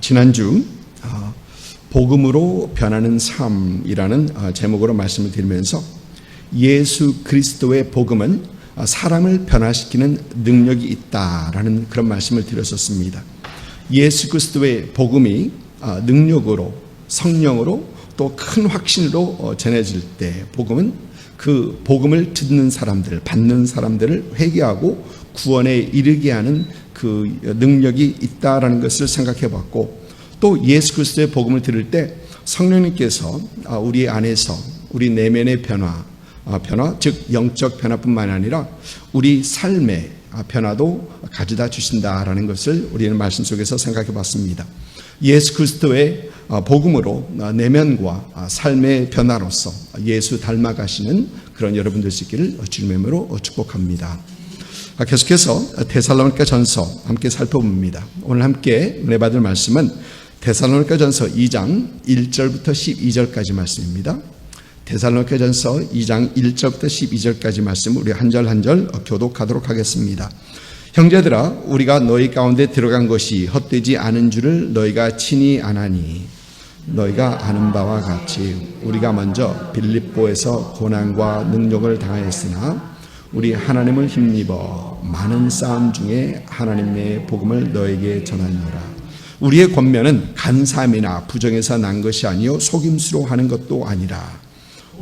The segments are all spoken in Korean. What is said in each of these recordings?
지난주 복음으로 변하는 삶이라는 제목으로 말씀을 드리면서 예수 그리스도의 복음은 사람을 변화시키는 능력이 있다라는 그런 말씀을 드렸었습니다. 예수 그리스도의 복음이 능력으로, 성령으로 또 큰 확신으로 전해질 때 복음은 그 복음을 듣는 사람들, 받는 사람들을 회개하고 구원에 이르게 하는 그 능력이 있다라는 것을 생각해 봤고, 또 예수 그리스도의 복음을 들을 때 성령님께서 우리 안에서 우리 내면의 변화, 즉 영적 변화뿐만 아니라 우리 삶의 변화도 가져다 주신다라는 것을 우리는 말씀 속에서 생각해 봤습니다. 예수 그리스도의 복음으로 내면과 삶의 변화로서 예수 닮아가시는 그런 여러분 되시기를 주님의 이름으로 축복합니다. 계속해서 데살로니가 전서 함께 살펴봅니다. 오늘 함께 은혜 받을 말씀은 데살로니가 전서 2장 1절부터 12절까지 말씀입니다. 데살로니가 전서 2장 1절부터 12절까지 말씀 우리 한 절 한 절 교독하도록 하겠습니다. 형제들아, 우리가 너희 가운데 들어간 것이 헛되지 않은 줄을 너희가 친히 아나니, 너희가 아는 바와 같이 우리가 먼저 빌립보에서 고난과 능력을 당하였으나 우리 하나님을 힘입어 많은 싸움 중에 하나님의 복음을 너에게 전하노라. 우리의 권면은 간사함이나 부정에서 난 것이 아니요 속임수로 하는 것도 아니라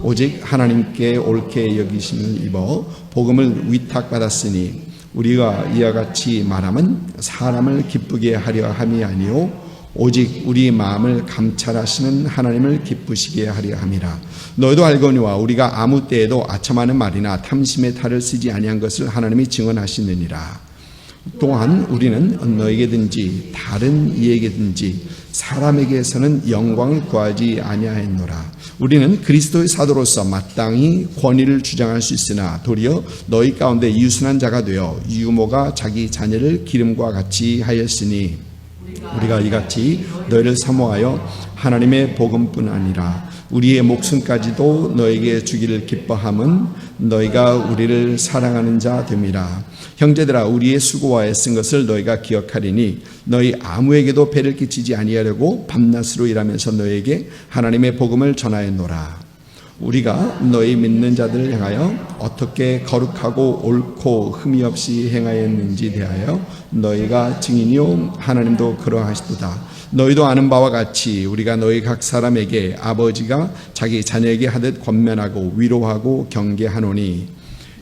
오직 하나님께 옳게 여기심을 입어 복음을 위탁받았으니 우리가 이와 같이 말함은 사람을 기쁘게 하려 함이 아니요 오직 우리 마음을 감찰하시는 하나님을 기쁘시게 하려 함이라. 너희도 알거니와 우리가 아무 때에도 아첨하는 말이나 탐심의 탈을 쓰지 아니한 것을 하나님이 증언하시느니라. 또한 우리는 너에게든지 다른 이에게든지 사람에게서는 영광을 구하지 아니하였노라. 우리는 그리스도의 사도로서 마땅히 권위를 주장할 수 있으나 도리어 너희 가운데 유순한 자가 되어 유모가 자기 자녀를 기름과 같이 하였으니 우리가 이같이 너희를 사모하여 하나님의 복음뿐 아니라 우리의 목숨까지도 너에게 주기를 기뻐함은 너희가 우리를 사랑하는 자 됨이라. 형제들아, 우리의 수고와 애쓴 것을 너희가 기억하리니 너희 아무에게도 배를 끼치지 아니하려고 밤낮으로 일하면서 너희에게 하나님의 복음을 전하였노라. 우리가 너희 믿는 자들을 향하여 어떻게 거룩하고 옳고 흠이 없이 행하였는지 대하여 너희가 증인이요 하나님도 그러하시도다. 너희도 아는 바와 같이 우리가 너희 각 사람에게 아버지가 자기 자녀에게 하듯 권면하고 위로하고 경계하노니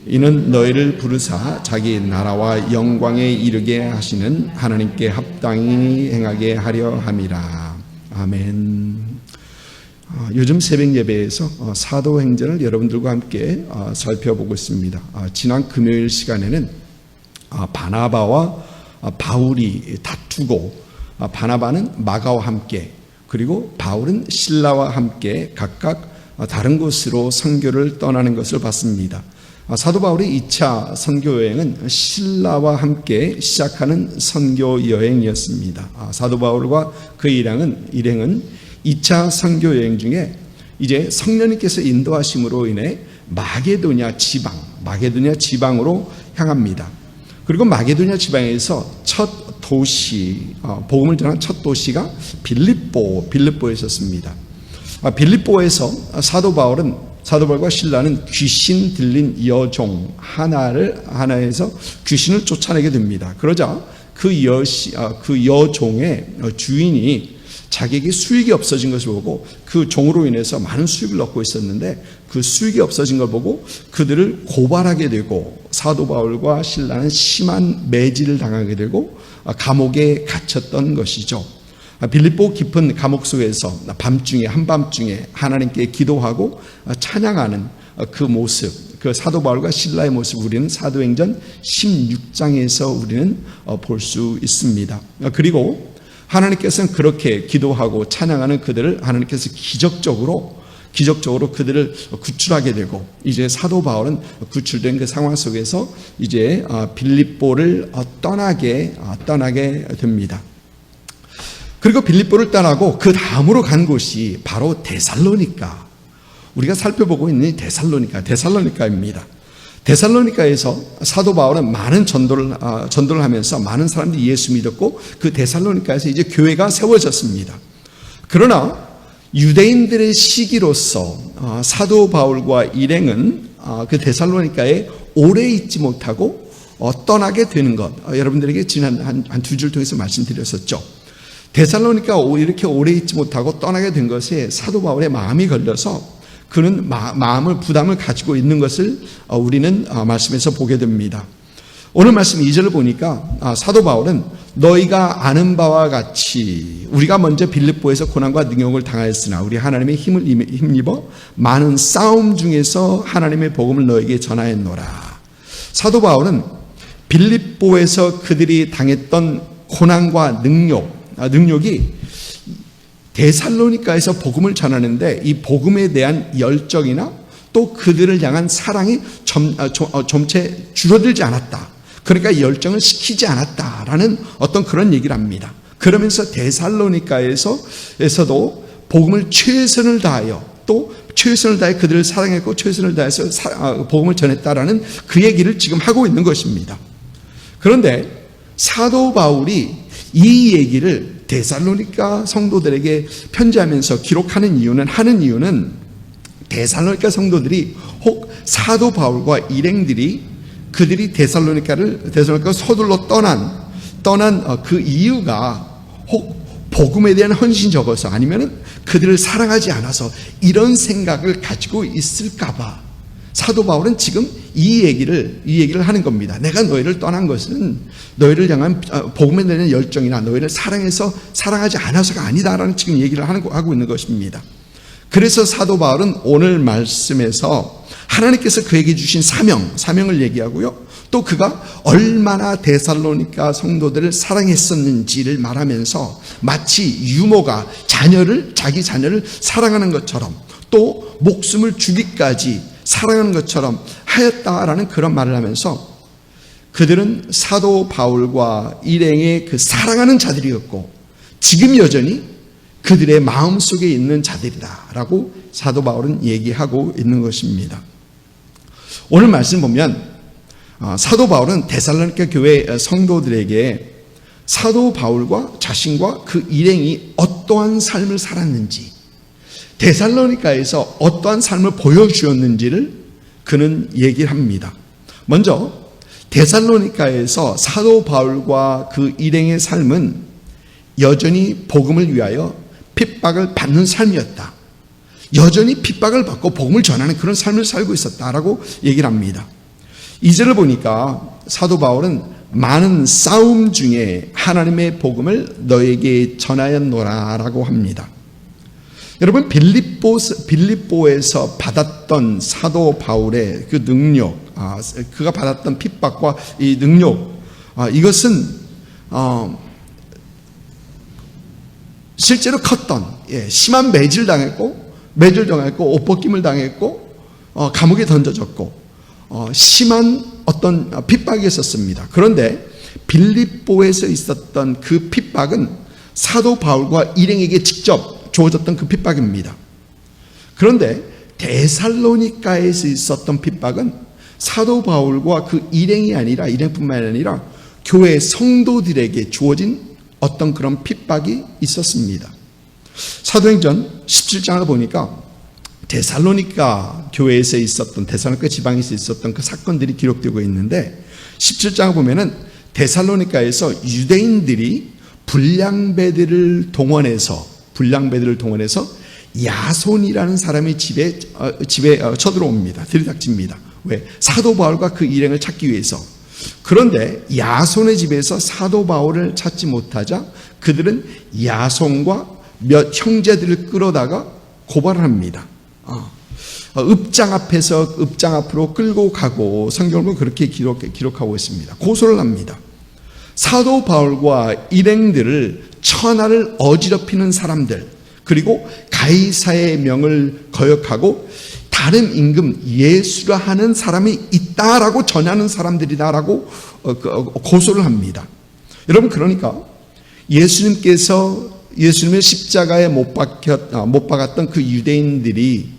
이는 너희를 부르사 자기 나라와 영광에 이르게 하시는 하나님께 합당히 행하게 하려 함이라. 아멘. 요즘 새벽 예배에서 사도행전을 여러분들과 함께 살펴보고 있습니다. 지난 금요일 시간에는 바나바와 바울이 다투고 바나바는 마가와 함께 그리고 바울은 실라와 함께 각각 다른 곳으로 선교를 떠나는 것을 봤습니다. 사도 바울의 2차 선교 여행은 실라와 함께 시작하는 선교 여행이었습니다. 사도 바울과 그 일행은 2차 선교 여행 중에 이제 성령님께서 인도하심으로 인해 마게도냐 지방으로 향합니다. 그리고 마게도냐 지방에서 첫 도시, 복음을 전한 첫 도시가 빌립보에 있었습니다. 빌립보에서 사도 바울과 신라는 귀신 들린 여종 하나에서 귀신을 쫓아내게 됩니다. 그러자 그 여종의 주인이 자기에게 수익이 없어진 것을 보고 그 종으로 인해서 많은 수익을 얻고 있었는데 그 수익이 없어진 걸 보고 그들을 고발하게 되고 사도 바울과 신라는 심한 매질을 당하게 되고 감옥에 갇혔던 것이죠. 빌립보 깊은 감옥 속에서 한밤중에 하나님께 기도하고 찬양하는 그 모습, 그 사도 바울과 신라의 모습 우리는 사도행전 16장에서 우리는 볼 수 있습니다. 그리고 하나님께서는 그렇게 기도하고 찬양하는 그들을 하나님께서 기적적으로 그들을 구출하게 되고 이제 사도 바울은 구출된 그 상황 속에서 이제 빌립보를 떠나게 됩니다. 그리고 빌립보를 떠나고 그 다음으로 간 곳이 바로 데살로니가, 우리가 살펴보고 있는 데살로니카입니다. 데살로니가에서 사도 바울은 많은 전도를 하면서 많은 사람들이 예수 믿었고 그 데살로니가에서 이제 교회가 세워졌습니다. 그러나 유대인들의 시기로서 사도 바울과 일행은 그 데살로니가에 오래 있지 못하고 떠나게 되는 것, 여러분들에게 지난 한 두 줄 통해서 말씀드렸었죠. 데살로니가 이렇게 오래 있지 못하고 떠나게 된 것에 사도 바울의 마음이 걸려서 그는 부담을 가지고 있는 것을 우리는 말씀에서 보게 됩니다. 오늘 말씀 2절을 보니까 사도 바울은 너희가 아는 바와 같이 우리가 먼저 빌립보에서 고난과 능욕을 당하였으나 우리 하나님의 힘을 힘입어 많은 싸움 중에서 하나님의 복음을 너에게 전하였노라. 사도 바울은 빌립보에서 그들이 당했던 고난과 능욕이 데살로니가에서 복음을 전하는데 이 복음에 대한 열정이나 또 그들을 향한 사랑이 점체 줄어들지 않았다. 그러니까 열정을 식히지 않았다라는 어떤 그런 얘기를 합니다. 그러면서 데살로니가에서도 복음을 최선을 다하여 그들을 사랑했고 최선을 다해서 복음을 전했다라는 그 얘기를 지금 하고 있는 것입니다. 그런데 사도 바울이 이 얘기를 데살로니가 성도들에게 편지하면서 기록하는 이유는 데살로니가 성도들이 혹 사도 바울과 일행들이 그들이 데살로니카 서둘러 떠난 그 이유가 혹 복음에 대한 헌신이 적어서 아니면은 그들을 사랑하지 않아서 이런 생각을 가지고 있을까봐 사도 바울은 지금 이 얘기를 하는 겁니다. 내가 너희를 떠난 것은 너희를 향한 복음에 대한 열정이나 너희를 사랑하지 않아서가 아니다라는 지금 얘기를 하고 있는 것입니다. 그래서 사도 바울은 오늘 말씀에서 하나님께서 그에게 주신 사명을 얘기하고요. 또 그가 얼마나 데살로니가 성도들을 사랑했었는지를 말하면서 마치 유모가 자기 자녀를 사랑하는 것처럼 또 목숨을 주기까지 사랑하는 것처럼 하였다라는 그런 말을 하면서 그들은 사도 바울과 일행의 그 사랑하는 자들이었고 지금 여전히 그들의 마음속에 있는 자들이다라고 사도 바울은 얘기하고 있는 것입니다. 오늘 말씀 보면 사도 바울은 데살로니가 교회 성도들에게 사도 바울과 자신과 그 일행이 어떠한 삶을 살았는지 데살로니가에서 어떠한 삶을 보여주었는지를 그는 얘기를 합니다. 먼저 데살로니가에서 사도 바울과 그 일행의 삶은 여전히 복음을 위하여 핍박을 받는 삶이었다. 여전히 핍박을 받고 복음을 전하는 그런 삶을 살고 있었다라고 얘기를 합니다. 2절을 보니까 사도 바울은 많은 싸움 중에 하나님의 복음을 너에게 전하였노라라고 합니다. 여러분 빌립보에서 받았던 사도 바울의 그 능력, 그가 받았던 핍박과 이 능력, 이것은 실제로 컸던 심한 매질 당했고 옷 벗김을 당했고 감옥에 던져졌고 심한 어떤 핍박이 있었습니다. 그런데 빌립보에서 있었던 그 핍박은 사도 바울과 일행에게 직접 주어졌던 그 핍박입니다. 그런데 데살로니가에서 있었던 핍박은 사도 바울과 그 일행뿐만 아니라 교회 성도들에게 주어진 어떤 그런 핍박이 있었습니다. 사도행전 17장을 보니까 데살로니가 교회에서 있었던 데살로니가 지방에서 있었던 그 사건들이 기록되고 있는데 17장을 보면은 데살로니가에서 유대인들이 불량배들을 동원해서 야손이라는 사람의 집에 쳐들어옵니다. 들이닥칩니다. 왜? 사도 바울과 그 일행을 찾기 위해서. 그런데 야손의 집에서 사도 바울을 찾지 못하자 그들은 야손과 몇 형제들을 끌어다가 고발을 합니다. 읍장 앞으로 끌고 가고 성경은 그렇게 기록하고 있습니다. 고소를 합니다. 사도 바울과 일행들을 천하를 어지럽히는 사람들, 그리고 가이사의 명을 거역하고 다른 임금 예수라 하는 사람이 있다라고 전하는 사람들이다라고 고소를 합니다. 여러분, 그러니까 예수님의 십자가에 못 박았던 그 유대인들이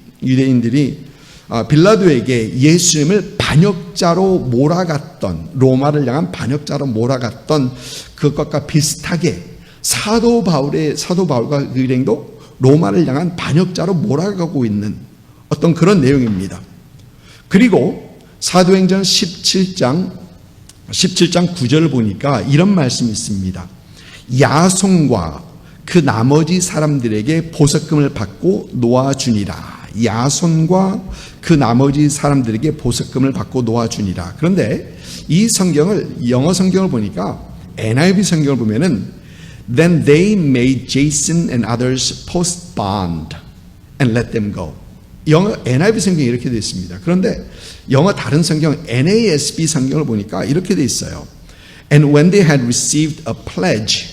빌라도에게 예수님을 반역자로 몰아갔던, 로마를 향한 반역자로 몰아갔던 그것과 비슷하게 사도 바울과 그 일행도 로마를 향한 반역자로 몰아가고 있는 어떤 그런 내용입니다. 그리고 사도행전 17장 9절을 보니까 이런 말씀이 있습니다. 야손과 그 나머지 사람들에게 보석금을 받고 놓아주니라. 야손과 그 나머지 사람들에게 보석금을 받고 놓아주니라. 그런데 이 성경을, 영어 성경을 보니까 NIV 성경을 보면은 Then they made Jason and others post bond and let them go. 영어 NIV 성경이 이렇게 되어 있습니다. 그런데 영어 다른 성경 NASB 성경을 보니까 이렇게 되어 있어요. And when they had received a pledge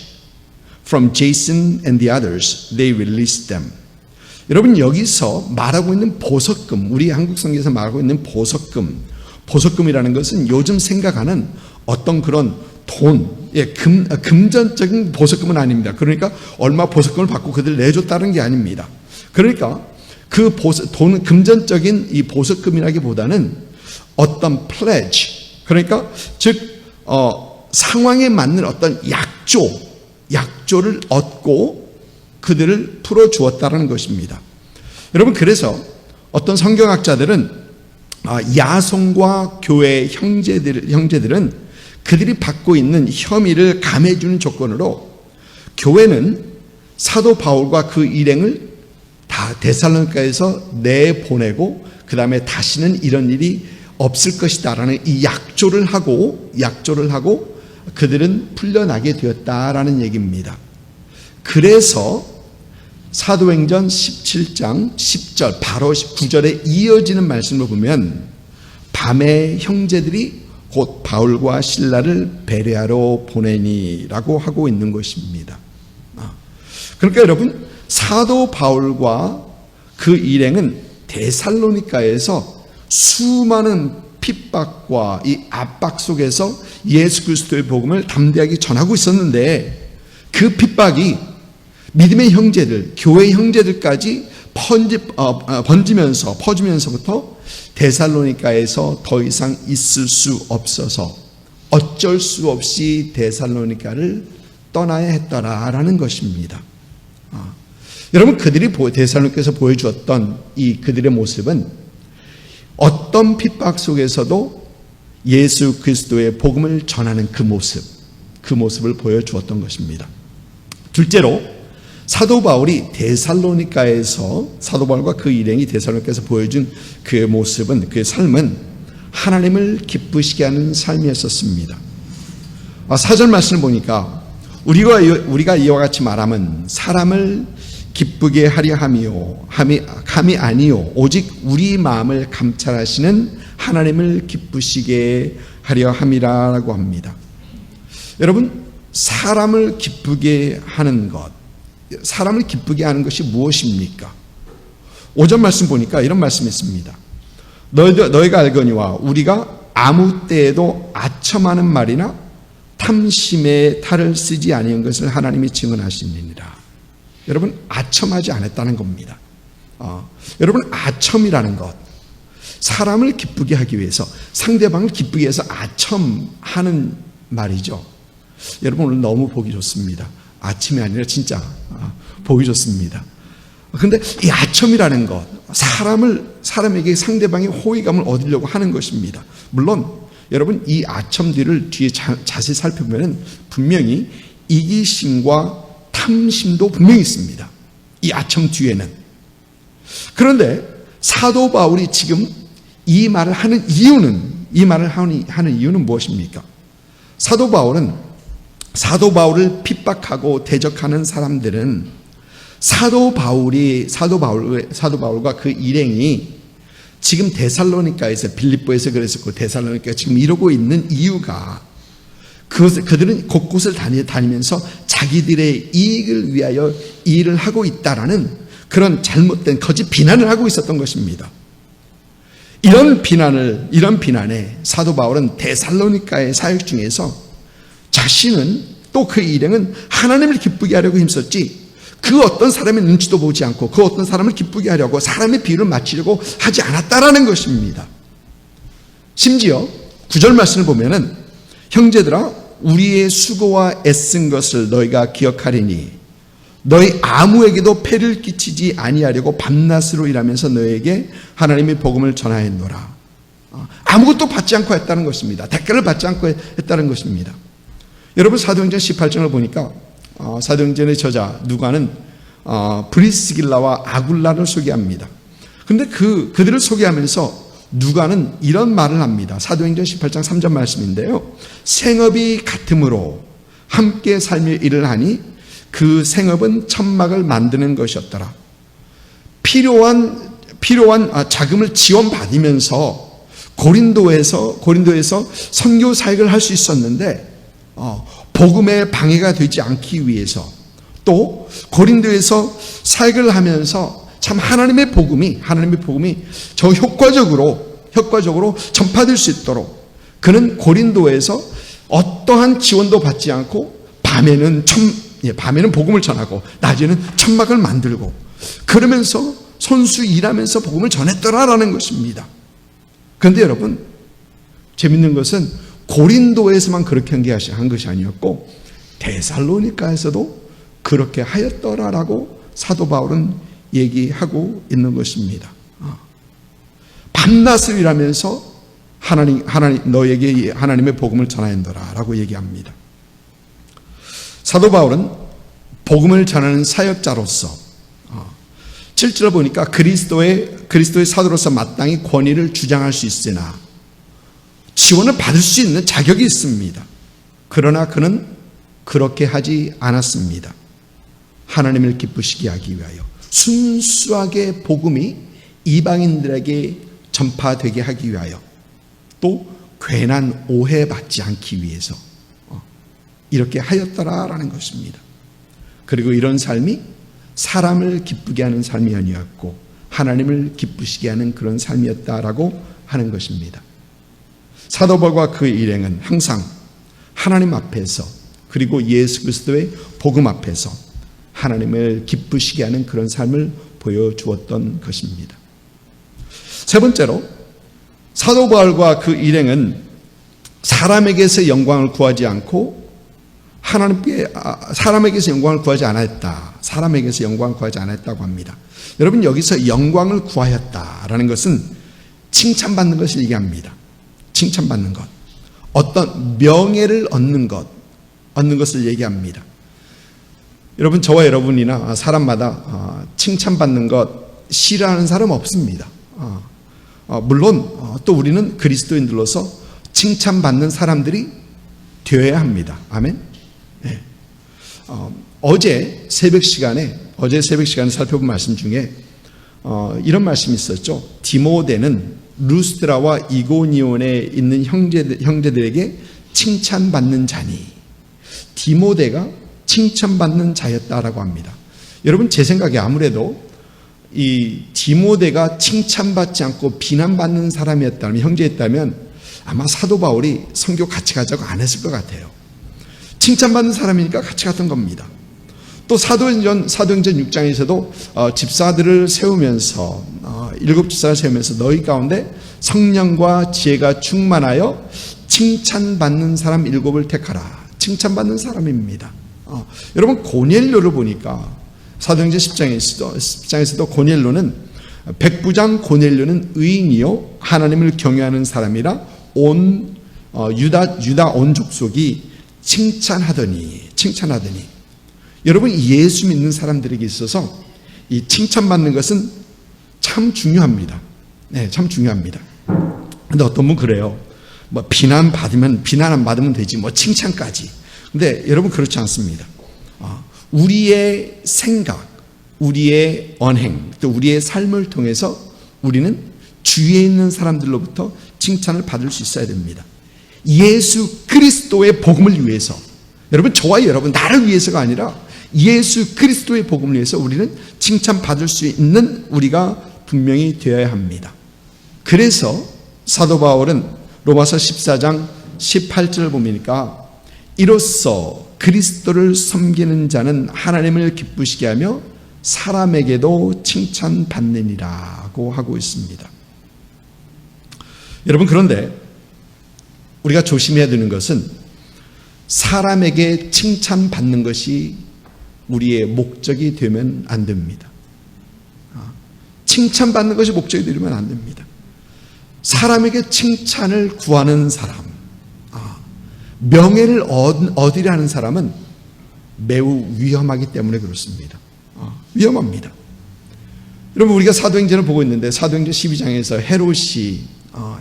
from Jason and the others, they released them. 여러분, 여기서 말하고 있는 보석금, 우리 한국 성경에서 말하고 있는 보석금이라는 것은 요즘 생각하는 어떤 그런 돈, 금전적인 보석금은 아닙니다. 그러니까 얼마 보석금을 받고 그들 내줬다는 게 아닙니다. 그러니까 그 돈, 금전적인 이 보석금이라기보다는 어떤 pledge, 그러니까 즉 상황에 맞는 어떤 약조를 얻고 그들을 풀어주었다는 것입니다. 여러분, 그래서 어떤 성경학자들은 야손과 교회 형제들은 그들이 받고 있는 혐의를 감해주는 조건으로 교회는 사도 바울과 그 일행을 다 데살로니가에서 내보내고 그 다음에 다시는 이런 일이 없을 것이다라는 이 약조를 하고 그들은 풀려나게 되었다라는 얘기입니다. 그래서 사도행전 17장 10절 바로 9절에 이어지는 말씀을 보면 밤에 형제들이 곧 바울과 실라를 베레아로 보내니라고 하고 있는 것입니다. 그러니까 여러분, 사도 바울과 그 일행은 데살로니가에서 수많은 핍박과 이 압박 속에서 예수 그리스도의 복음을 담대하게 전하고 있었는데 그 핍박이 믿음의 형제들, 교회 형제들까지 퍼지면서부터 데살로니가에서 더 이상 있을 수 없어서 어쩔 수 없이 데살로니가를 떠나야 했더라라는 것입니다. 여러분, 그들이 데살로니가에서 보여주었던 이 그들의 모습은 어떤 핍박 속에서도 예수 그리스도의 복음을 전하는 그 모습을 보여주었던 것입니다. 둘째로 사도 바울과 그 일행이 데살로니가에서 보여준 그의 모습은, 그의 삶은 하나님을 기쁘시게 하는 삶이었습니다. 4절 말씀을 보니까 우리가 이와 같이 말하면 사람을 기쁘게 하려 함이 아니요 오직 우리 마음을 감찰하시는 하나님을 기쁘시게 하려 함이라고 합니다. 여러분, 사람을 기쁘게 하는 것이 무엇입니까? 5절 말씀 보니까 이런 말씀이 있습니다. 너희가 알거니와 우리가 아무 때에도 아첨하는 말이나 탐심의 탈을 쓰지 아니한 것을 하나님이 증언하시느니라. 여러분, 아첨하지 않았다는 겁니다. 여러분, 아첨이라는 것, 사람을 기쁘게 하기 위해서, 상대방을 기쁘게 해서 아첨하는 말이죠. 여러분, 오늘 너무 보기 좋습니다. 아침이 아니라 진짜 보기 좋습니다. 그런데 이 아첨이라는 것, 사람에게 상대방의 호의감을 얻으려고 하는 것입니다. 물론 여러분, 이 아첨 뒤에 자세히 살펴보면 분명히 이기심과 탐심도 분명히 있습니다. 이 아첨 뒤에는. 그런데 사도 바울이 지금 이 말을 하는 이유는 무엇입니까? 사도 바울을 핍박하고 대적하는 사람들은 사도 바울과 그 일행이 지금 데살로니가에서, 빌립보에서 그랬었고 데살로니가 지금 이러고 있는 이유가, 그들은 곳곳을 다니면서 자기들의 이익을 위하여 일을 하고 있다라는 그런 잘못된 거짓 비난을 하고 있었던 것입니다. 이런 비난에 사도 바울은 데살로니가의 사역 중에서 자신은, 또 그 일행은 하나님을 기쁘게 하려고 힘썼지, 그 어떤 사람의 눈치도 보지 않고 그 어떤 사람을 기쁘게 하려고 사람의 비유를 맞추려고 하지 않았다라는 것입니다. 심지어 9절 말씀을 보면은 형제들아 우리의 수고와 애쓴 것을 너희가 기억하리니 너희 아무에게도 폐를 끼치지 아니하려고 밤낮으로 일하면서 너희에게 하나님의 복음을 전하였노라. 아무것도 받지 않고 했다는 것입니다. 대가를 받지 않고 했다는 것입니다. 여러분 사도행전 18장을 보니까 사도행전의 저자 누가는 브리스길라와 아굴라를 소개합니다. 그런데 그들을 소개하면서 누가는 이런 말을 합니다. 사도행전 18장 3절 말씀인데요. 생업이 같으므로 함께 살며 일을 하니 그 생업은 천막을 만드는 것이었더라. 필요한 자금을 지원받으면서 고린도에서 선교 사역을 할 수 있었는데 복음에 방해가 되지 않기 위해서 또 고린도에서 사역을 하면서 참 하나님의 복음이 저 효과적으로 전파될 수 있도록 그는 고린도에서 어떠한 지원도 받지 않고 밤에는 복음을 전하고 낮에는 천막을 만들고 그러면서 손수 일하면서 복음을 전했더라라는 것입니다. 그런데 여러분 재밌는 것은 고린도에서만 그렇게 한 것이 아니었고 데살로니가에서도 그렇게 하였더라라고 사도 바울은 얘기하고 있는 것입니다. 밤낮을 일하면서 너에게 하나님의 복음을 전하였더라라고 얘기합니다. 사도 바울은 복음을 전하는 사역자로서 7절을 보니까 그리스도의 사도로서 마땅히 권위를 주장할 수 있으나 지원을 받을 수 있는 자격이 있습니다. 그러나 그는 그렇게 하지 않았습니다. 하나님을 기쁘시게 하기 위하여 순수하게 복음이 이방인들에게 전파되게 하기 위하여 또 괜한 오해받지 않기 위해서 이렇게 하였더라라는 것입니다. 그리고 이런 삶이 사람을 기쁘게 하는 삶이 아니었고 하나님을 기쁘시게 하는 그런 삶이었다라고 하는 것입니다. 사도 바울과 그 일행은 항상 하나님 앞에서 그리고 예수 그리스도의 복음 앞에서 하나님을 기쁘시게 하는 그런 삶을 보여주었던 것입니다. 세 번째로 사도 바울과 그 일행은 사람에게서 영광을 구하지 않고 사람에게서 영광을 구하지 않았다. 사람에게서 영광을 구하지 않았다고 합니다. 여러분 여기서 영광을 구하였다라는 것은 칭찬받는 것을 얘기합니다. 칭찬받는 것, 어떤 명예를 얻는 것을 얘기합니다. 여러분 저와 여러분이나 사람마다 칭찬받는 것 싫어하는 사람 없습니다. 물론 또 우리는 그리스도인들로서 칭찬받는 사람들이 되어야 합니다. 아멘. 네. 어제 새벽 시간에 살펴본 말씀 중에 이런 말씀이 있었죠. 디모데는 루스드라와 이고니온에 있는 형제들에게 칭찬받는 자니 디모데가 칭찬받는 자였다라고 합니다. 여러분 제 생각에 아무래도 이 디모데가 칭찬받지 않고 비난받는 사람이었다면 형제였다면 아마 사도 바울이 선교 같이 가자고 안 했을 것 같아요. 칭찬받는 사람이니까 같이 갔던 겁니다. 또 사도행전 6장에서도 집사들을 세우면서 7집사를 세우면서 너희 가운데 성령과 지혜가 충만하여 칭찬받는 사람 7을 택하라. 칭찬받는 사람입니다. 여러분 고넬료를 보니까 사도행전 10장에서도 고넬료는 백부장 고넬료는 의인이요 하나님을 경외하는 사람이라 온 유다 온 족속이 칭찬하더니 여러분 예수 믿는 사람들에게 있어서 이 칭찬받는 것은 참 중요합니다. 네, 참 중요합니다. 근데 어떤 분 그래요. 뭐 비난 안 받으면 되지 뭐 칭찬까지. 근데 여러분 그렇지 않습니다. 우리의 생각, 우리의 언행, 또 우리의 삶을 통해서 우리는 주위에 있는 사람들로부터 칭찬을 받을 수 있어야 됩니다. 예수 그리스도의 복음을 위해서, 여러분 저와 여러분 나를 위해서가 아니라 예수 그리스도의 복음을 위해서 우리는 칭찬받을 수 있는 우리가 분명히 되어야 합니다. 그래서 사도 바울은 로마서 14장 18절을 보니까 이로써 그리스도를 섬기는 자는 하나님을 기쁘시게 하며 사람에게도 칭찬받느니라고 하고 있습니다. 여러분 그런데 우리가 조심해야 되는 것은 사람에게 칭찬받는 것이 우리의 목적이 되면 안 됩니다. 칭찬받는 것이 목적이 되면 안 됩니다. 사람에게 칭찬을 구하는 사람, 명예를 얻으려 하는 사람은 매우 위험하기 때문에 그렇습니다. 위험합니다. 여러분, 우리가 사도행전을 보고 있는데 사도행전 12장에서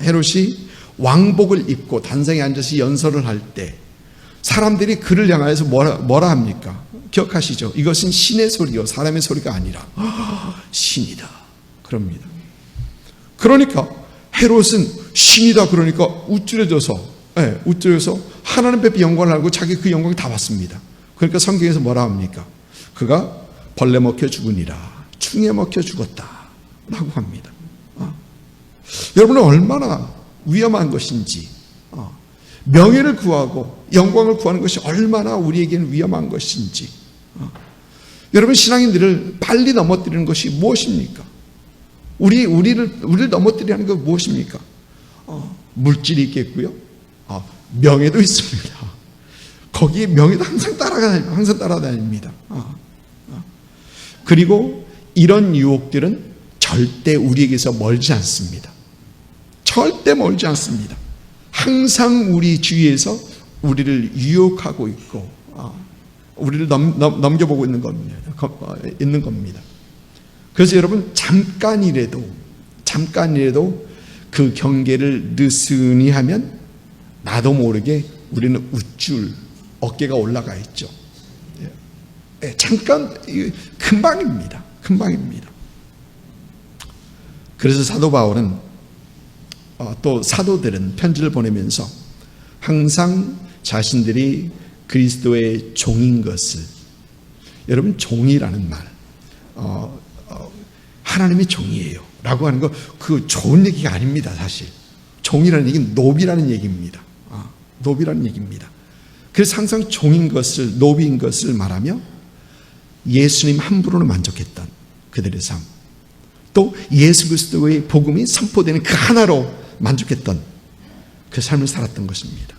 헤롯이 왕복을 입고 단상에 앉아서 연설을 할 때 사람들이 그를 향하여서 뭐라 합니까? 기억하시죠? 이것은 신의 소리요 사람의 소리가 아니라 신이다 그럽니다. 그러니까 헤롯은 신이다 그러니까 우쭐해져서 하나님 앞에 영광을 알고 자기 그 영광을 다 받습니다. 그러니까 성경에서 뭐라 합니까? 그가 벌레 먹혀 죽으니라, 충에 먹혀 죽었다 라고 합니다. 여러분은 얼마나 위험한 것인지, 명예를 구하고 영광을 구하는 것이 얼마나 우리에게는 위험한 것인지, 여러분, 신앙인들을 빨리 넘어뜨리는 것이 무엇입니까? 우리를 넘어뜨리는 건 무엇입니까? 물질이 있겠고요, 명예도 있습니다. 거기에 명예도 항상 따라다닙니다. 그리고 이런 유혹들은 절대 우리에게서 멀지 않습니다. 절대 멀지 않습니다. 항상 우리 주위에서 우리를 유혹하고 있고 우리를 넘겨보고 있는 겁니다. 그래서 여러분, 잠깐이라도 그 경계를 느슨히 하면 나도 모르게 우리는 어깨가 올라가 있죠. 잠깐, 금방입니다. 그래서 사도 바울은 또 사도들은 편지를 보내면서 항상 자신들이 그리스도의 종인 것을, 여러분, 종이라는 말, 하나님의 종이에요 라고 하는 거, 그 좋은 얘기가 아닙니다. 사실 종이라는 얘기는 노비라는 얘기입니다. 노비라는 얘기입니다. 그래서 항상 종인 것을, 노비인 것을 말하며 예수님 한 분으로 만족했던 그들의 삶, 또 예수 그리스도의 복음이 선포되는 그 하나로 만족했던 그 삶을 살았던 것입니다.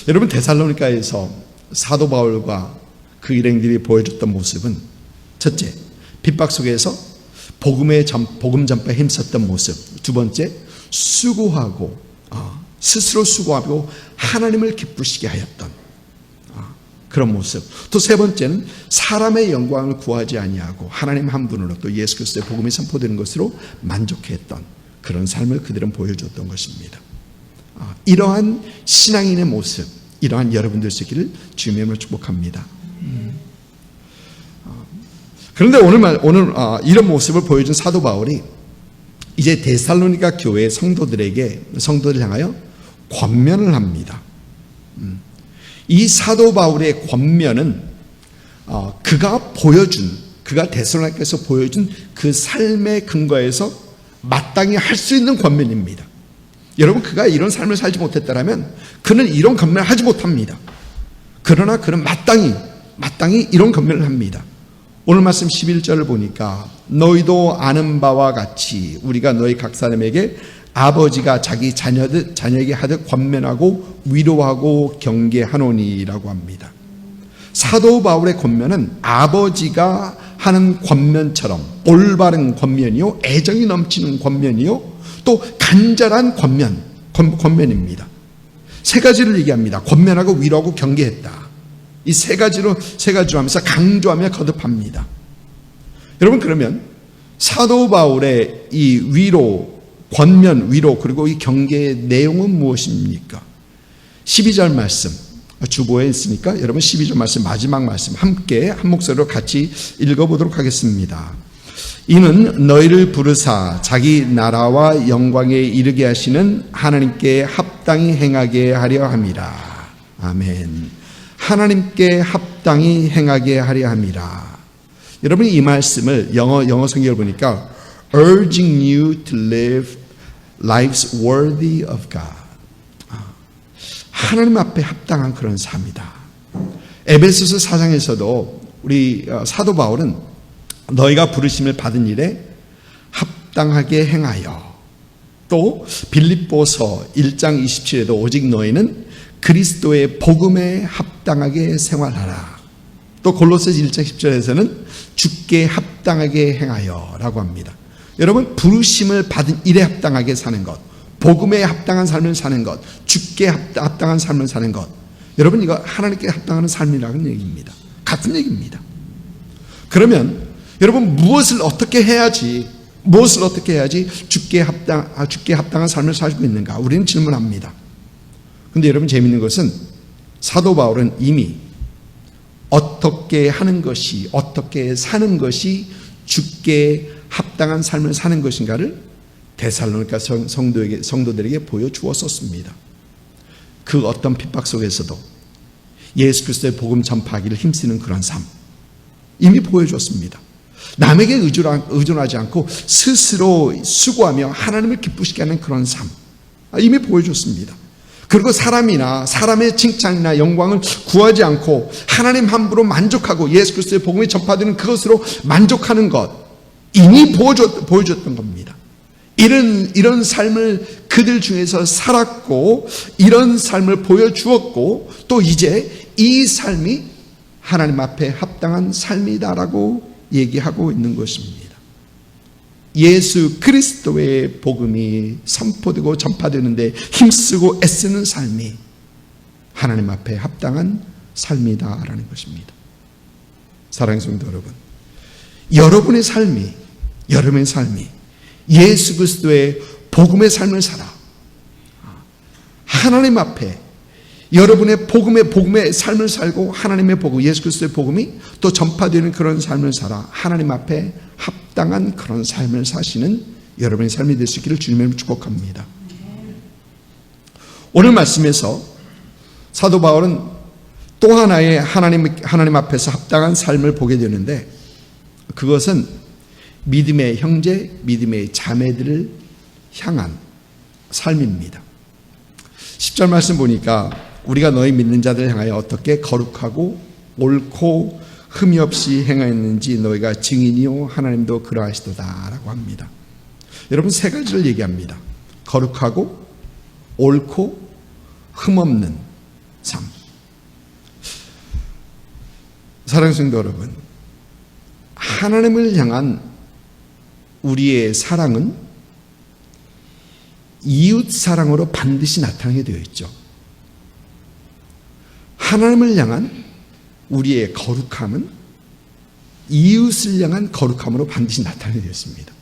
여러분, 데살로니가에서 사도 바울과 그 일행들이 보여줬던 모습은, 첫째, 핍박 속에서 복음 전파에 힘썼던 모습, 두 번째, 스스로 수고하고 하나님을 기쁘시게 하였던 그런 모습, 또 세 번째는 사람의 영광을 구하지 아니하고 하나님 한 분으로 또 예수 그리스도의 복음이 선포되는 것으로 만족했던 그런 삶을 그들은 보여줬던 것입니다. 이러한 신앙인의 모습, 이러한 여러분들 되기를 주님의 이름으로 축복합니다. 그런데 오늘 이런 모습을 보여준 사도 바울이 이제 데살로니가 교회 성도들을 향하여 권면을 합니다. 이 사도 바울의 권면은 그가 데살로니가에서 보여준 그 삶의 근거에서 마땅히 할 수 있는 권면입니다. 여러분, 그가 이런 삶을 살지 못했다면 그는 이런 권면을 하지 못합니다. 그러나 그는 마땅히 이런 권면을 합니다. 오늘 말씀 11절을 보니까 너희도 아는 바와 같이 우리가 너희 각 사람에게 아버지가 자기 자녀에게 하듯 권면하고 위로하고 경계하노니라고 합니다. 사도 바울의 권면은 아버지가 하는 권면처럼 올바른 권면이요, 애정이 넘치는 권면이요, 또 간절한 권면입니다. 세 가지를 얘기합니다. 권면하고 위로하고 경계했다. 이 세 가지로 하면서 강조하며 거듭합니다. 여러분, 그러면 사도 바울의 이 권면, 위로, 그리고 이 경계의 내용은 무엇입니까? 12절 말씀, 주보에 있으니까 여러분 12절 말씀, 마지막 말씀 함께 한 목소리로 같이 읽어보도록 하겠습니다. 이는 너희를 부르사 자기 나라와 영광에 이르게 하시는 하나님께 합당히 행하게 하려 함이라. 아멘. 하나님께 합당히 행하게 하려 함이라. 여러분, 이 말씀을 영어 성경을 보니까 urging you to live lives worthy of God. 하나님 앞에 합당한 그런 삶이다. 에베소서 4장에서도 우리 사도 바울은 너희가 부르심을 받은 일에 합당하게 행하여, 또 빌립보서 1장 27에도 오직 너희는 그리스도의 복음에 합당하게 생활하라. 또 골로새서 1장 10절에서는 주께 합당하게 행하여 라고 합니다. 여러분, 부르심을 받은 일에 합당하게 사는 것, 복음에 합당한 삶을 사는 것, 주께 합당한 삶을 사는 것, 여러분, 이거 하나님께 합당하는 삶이라는 얘기입니다. 같은 얘기입니다. 그러면 여러분, 무엇을 어떻게 해야지 주께 합당한 삶을 살고 있는가? 우리는 질문합니다. 근데 여러분, 재밌는 것은 사도 바울은 이미 어떻게 하는 것이, 어떻게 사는 것이 주께 합당한 삶을 사는 것인가를 데살로니가 성도들에게 보여주었었습니다. 그 어떤 핍박 속에서도 예수 그리스도의 복음 전파하기를 힘쓰는 그런 삶 이미 보여줬습니다. 남에게 의존하지 않고 스스로 수고하며 하나님을 기쁘시게 하는 그런 삶 이미 보여줬습니다. 그리고 사람의 칭찬이나 영광을 구하지 않고 하나님 함부로 만족하고 예수 그리스도의 복음이 전파되는 그것으로 만족하는 것 이미 보여줬던 겁니다. 이런 삶을 그들 중에서 살았고 이런 삶을 보여주었고 또 이제 이 삶이 하나님 앞에 합당한 삶이다라고 얘기하고 있는 것입니다. 예수 그리스도의 복음이 선포되고 전파되는데 힘쓰고 애쓰는 삶이 하나님 앞에 합당한 삶이다라는 것입니다. 사랑하는 성도 여러분, 여러분의 삶이 예수 그리스도의 복음의 삶을 살아 하나님 앞에 여러분의 복음의 삶을 살고 하나님의 복음, 예수 그리스도의 복음이 또 전파되는 그런 삶을 살아 하나님 앞에 합당한 그런 삶을 사시는 여러분의 삶이 될 수 있기를 주님의 축복합니다. 오늘 말씀에서 사도 바울은 또 하나의 하나님 앞에서 합당한 삶을 보게 되는데 그것은 믿음의 형제, 믿음의 자매들을 향한 삶입니다. 10절 말씀 보니까 우리가 너희 믿는 자들을 향하여 어떻게 거룩하고 옳고 흠이 없이 행하였는지 너희가 증인이요 하나님도 그러하시도다 라고 합니다. 여러분, 세 가지를 얘기합니다. 거룩하고 옳고 흠없는 삶. 사랑하는 성도 여러분, 하나님을 향한 우리의 사랑은 이웃 사랑으로 반드시 나타나게 되어 있죠. 하나님을 향한 우리의 거룩함은 이웃을 향한 거룩함으로 반드시 나타나게 되어 있습니다.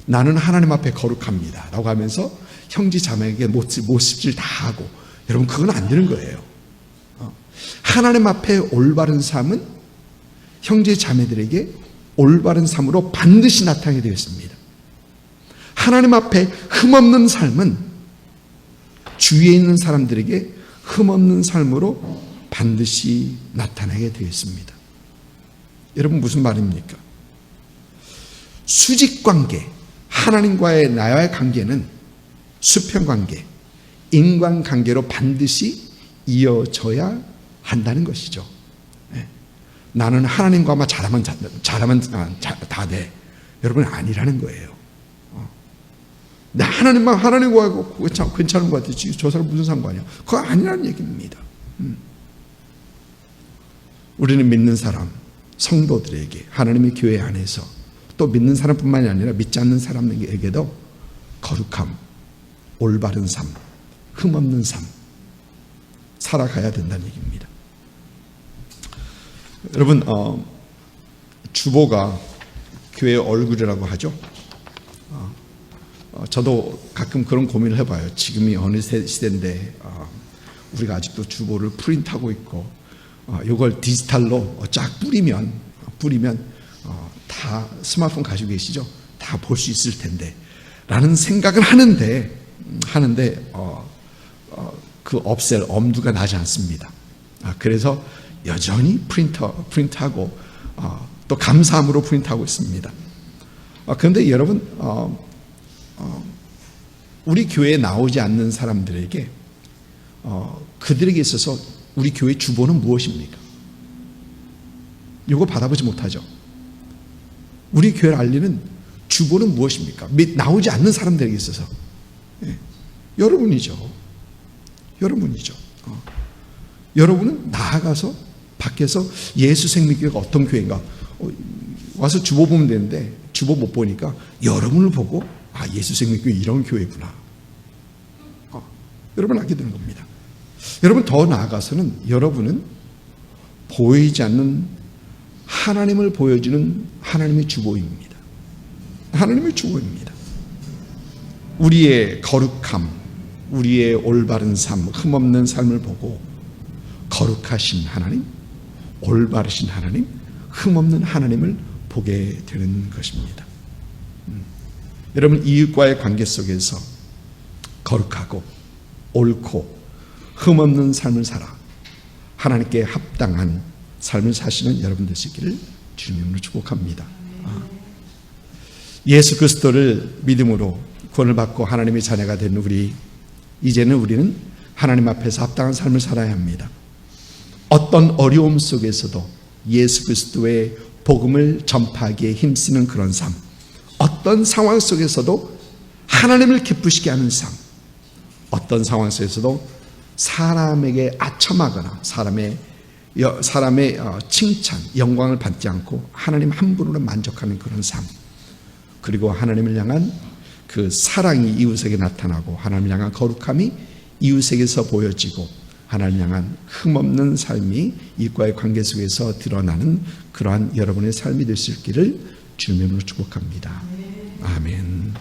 나는 하나님 앞에 거룩합니다 라고 하면서 형제 자매에게 모습질 다 하고, 여러분, 그건 안 되는 거예요. 하나님 앞에 올바른 삶은 형제 자매들에게 올바른 삶으로 반드시 나타나게 되어 있습니다. 하나님 앞에 흠없는 삶은 주위에 있는 사람들에게 흠없는 삶으로 반드시 나타나게 되어 있습니다. 여러분, 무슨 말입니까? 수직관계, 하나님과의 나와의 관계는 수평관계, 인간관계로 반드시 이어져야 한다는 것이죠. 나는 하나님과만 잘하면 다 돼. 여러분, 아니라는 거예요. 나 하나님과 괜찮은 것 같아. 저 사람 무슨 상관이야? 그거 아니라는 얘기입니다. 우리는 믿는 사람, 성도들에게 하나님의 교회 안에서 또 믿는 사람뿐만이 아니라 믿지 않는 사람에게도 거룩함, 올바른 삶, 흠없는 삶 살아가야 된다는 얘기입니다. 여러분, 주보가 교회의 얼굴이라고 하죠. 저도 가끔 그런 고민을 해봐요. 지금이 어느 시대인데 우리가 아직도 주보를 프린트하고 있고 이걸 디지털로 쫙 뿌리면 다 스마트폰 가지고 계시죠? 다 볼 수 있을 텐데 라는 생각을 하는데 그 없앨 엄두가 나지 않습니다. 그래서 여전히 프린트하고 또 감사함으로 프린트하고 있습니다. 그런데 여러분, 우리 교회에 나오지 않는 사람들에게 그들에게 있어서 우리 교회 주보는 무엇입니까? 이거 받아보지 못하죠. 우리 교회를 알리는 주보는 무엇입니까? 나오지 않는 사람들에게 있어서 여러분이죠. 여러분이죠. 여러분은 나아가서 밖에서 예수 생명교회가 어떤 교회인가 와서 주보 보면 되는데 주보 못 보니까 여러분을 보고 예수 생명교회 이런 교회구나. 여러분 알게 되는 겁니다. 여러분 더 나아가서는 여러분은 보이지 않는 하나님을 보여주는 하나님의 주보입니다. 하나님의 주보입니다. 우리의 거룩함, 우리의 올바른 삶, 흠없는 삶을 보고 거룩하신 하나님, 올바르신 하나님, 흠없는 하나님을 보게 되는 것입니다. 여러분 이웃과의 관계 속에서 거룩하고 옳고 흠없는 삶을 살아 하나님께 합당한 삶을 사시는 여러분 되시기를 주님으로 축복합니다. 예수 그리스도를 믿음으로 구원을 받고 하나님의 자녀가 된 이제는 우리는 하나님 앞에서 합당한 삶을 살아야 합니다. 어떤 어려움 속에서도 예수 그리스도의 복음을 전파하기에 힘쓰는 그런 삶, 어떤 상황 속에서도 하나님을 기쁘시게 하는 삶, 어떤 상황 속에서도 사람에게 아첨하거나 사람의 칭찬, 영광을 받지 않고 하나님 한 분으로 만족하는 그런 삶, 그리고 하나님을 향한 그 사랑이 이웃에게 나타나고 하나님을 향한 거룩함이 이웃에게서 보여지고 하나님을 향한 흠없는 삶이 이과의 관계 속에서 드러나는 그러한 여러분의 삶이 될 수 있기를 주님으로 축복합니다. 아멘.